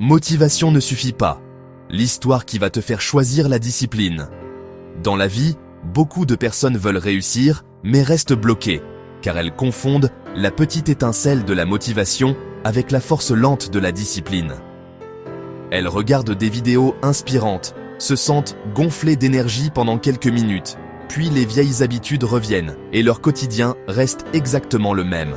Motivation ne suffit pas. L'histoire qui va te faire choisir la discipline. Dans la vie, beaucoup de personnes veulent réussir, mais restent bloquées, car elles confondent la petite étincelle de la motivation avec la force lente de la discipline. Elles regardent des vidéos inspirantes, se sentent gonflées d'énergie pendant quelques minutes, puis les vieilles habitudes reviennent et leur quotidien reste exactement le même.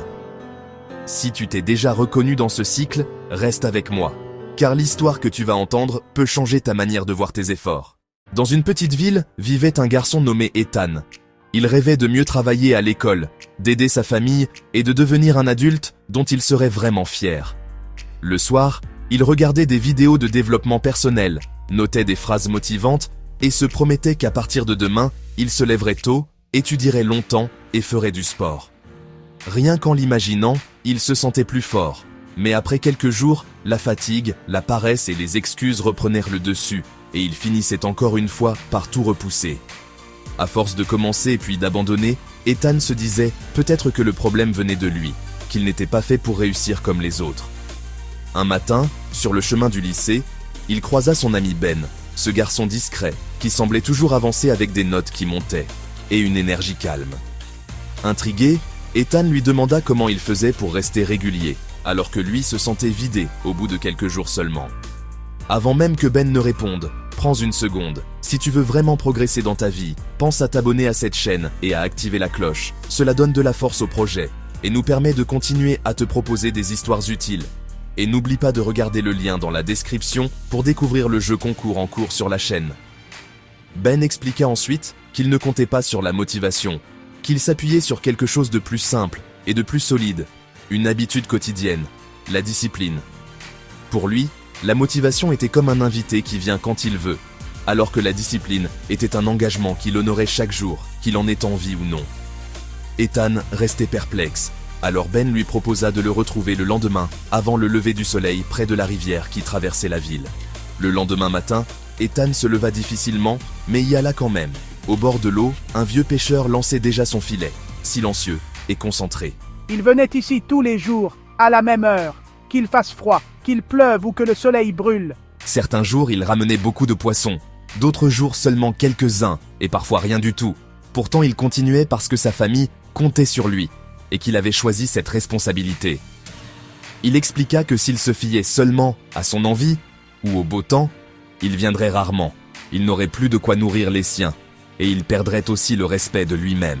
Si tu t'es déjà reconnu dans ce cycle, reste avec moi, car l'histoire que tu vas entendre peut changer ta manière de voir tes efforts. Dans une petite ville, vivait un garçon nommé Ethan. Il rêvait de mieux travailler à l'école, d'aider sa famille et de devenir un adulte dont il serait vraiment fier. Le soir, il regardait des vidéos de développement personnel, notait des phrases motivantes et se promettait qu'à partir de demain, il se lèverait tôt, étudierait longtemps et ferait du sport. Rien qu'en l'imaginant, il se sentait plus fort. Mais après quelques jours, la fatigue, la paresse et les excuses reprenèrent le dessus, et il finissait encore une fois par tout repousser. À force de commencer puis d'abandonner, Ethan se disait peut-être que le problème venait de lui, qu'il n'était pas fait pour réussir comme les autres. Un matin, sur le chemin du lycée, il croisa son ami Ben, ce garçon discret, qui semblait toujours avancer avec des notes qui montaient, et une énergie calme. Intrigué, Ethan lui demanda comment il faisait pour rester régulier, alors que lui se sentait vidé au bout de quelques jours seulement. Avant même que Ben ne réponde, prends une seconde. Si tu veux vraiment progresser dans ta vie, pense à t'abonner à cette chaîne et à activer la cloche. Cela donne de la force au projet et nous permet de continuer à te proposer des histoires utiles. Et n'oublie pas de regarder le lien dans la description pour découvrir le jeu concours en cours sur la chaîne. Ben expliqua ensuite qu'il ne comptait pas sur la motivation, qu'il s'appuyait sur quelque chose de plus simple et de plus solide, une habitude quotidienne, la discipline. Pour lui, la motivation était comme un invité qui vient quand il veut, alors que la discipline était un engagement qu'il honorait chaque jour, qu'il en ait envie ou non. Ethan restait perplexe, alors Ben lui proposa de le retrouver le lendemain, avant le lever du soleil près de la rivière qui traversait la ville. Le lendemain matin, Ethan se leva difficilement, mais y alla quand même. Au bord de l'eau, un vieux pêcheur lançait déjà son filet, silencieux et concentré. Il venait ici tous les jours, à la même heure, qu'il fasse froid, qu'il pleuve ou que le soleil brûle. Certains jours, il ramenait beaucoup de poissons, d'autres jours seulement quelques-uns, et parfois rien du tout. Pourtant, il continuait parce que sa famille comptait sur lui, et qu'il avait choisi cette responsabilité. Il expliqua que s'il se fiait seulement à son envie, ou au beau temps, il viendrait rarement. Il n'aurait plus de quoi nourrir les siens, et il perdrait aussi le respect de lui-même.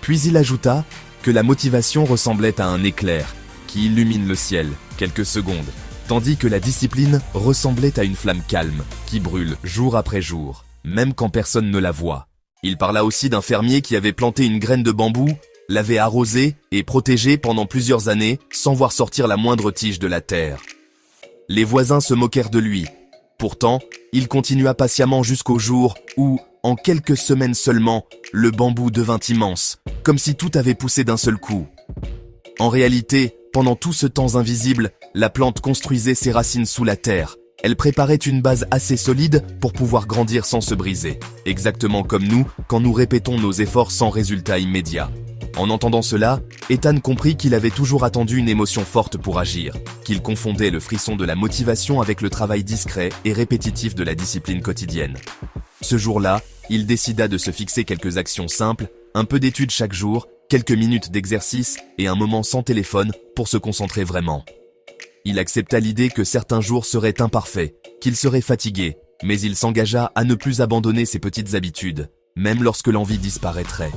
Puis il ajouta que la motivation ressemblait à un éclair qui illumine le ciel quelques secondes, tandis que la discipline ressemblait à une flamme calme qui brûle jour après jour, même quand personne ne la voit. Il parla aussi d'un fermier qui avait planté une graine de bambou, l'avait arrosée et protégée pendant plusieurs années sans voir sortir la moindre tige de la terre. Les voisins se moquèrent de lui. Pourtant, il continua patiemment jusqu'au jour où, en quelques semaines seulement, le bambou devint immense, comme si tout avait poussé d'un seul coup. En réalité, pendant tout ce temps invisible, la plante construisait ses racines sous la terre. Elle préparait une base assez solide pour pouvoir grandir sans se briser. Exactement comme nous, quand nous répétons nos efforts sans résultat immédiat. En entendant cela, Ethan comprit qu'il avait toujours attendu une émotion forte pour agir, qu'il confondait le frisson de la motivation avec le travail discret et répétitif de la discipline quotidienne. Ce jour-là, il décida de se fixer quelques actions simples, un peu d'études chaque jour, quelques minutes d'exercice et un moment sans téléphone pour se concentrer vraiment. Il accepta l'idée que certains jours seraient imparfaits, qu'il serait fatigué, mais il s'engagea à ne plus abandonner ses petites habitudes, même lorsque l'envie disparaîtrait.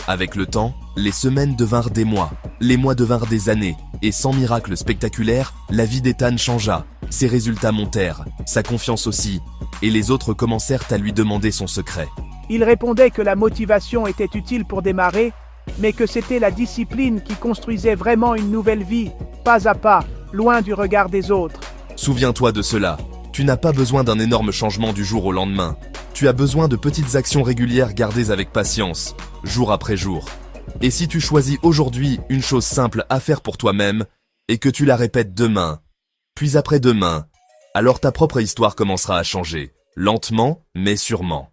Avec le temps, les semaines devinrent des mois, les mois devinrent des années, et sans miracle spectaculaire, la vie d'Ethan changea, ses résultats montèrent, sa confiance aussi, et les autres commencèrent à lui demander son secret. Il répondait que la motivation était utile pour démarrer, mais que c'était la discipline qui construisait vraiment une nouvelle vie, pas à pas, loin du regard des autres. Souviens-toi de cela, tu n'as pas besoin d'un énorme changement du jour au lendemain. Tu as besoin de petites actions régulières gardées avec patience, jour après jour. Et si tu choisis aujourd'hui une chose simple à faire pour toi-même, et que tu la répètes demain, puis après-demain, alors ta propre histoire commencera à changer, lentement mais sûrement.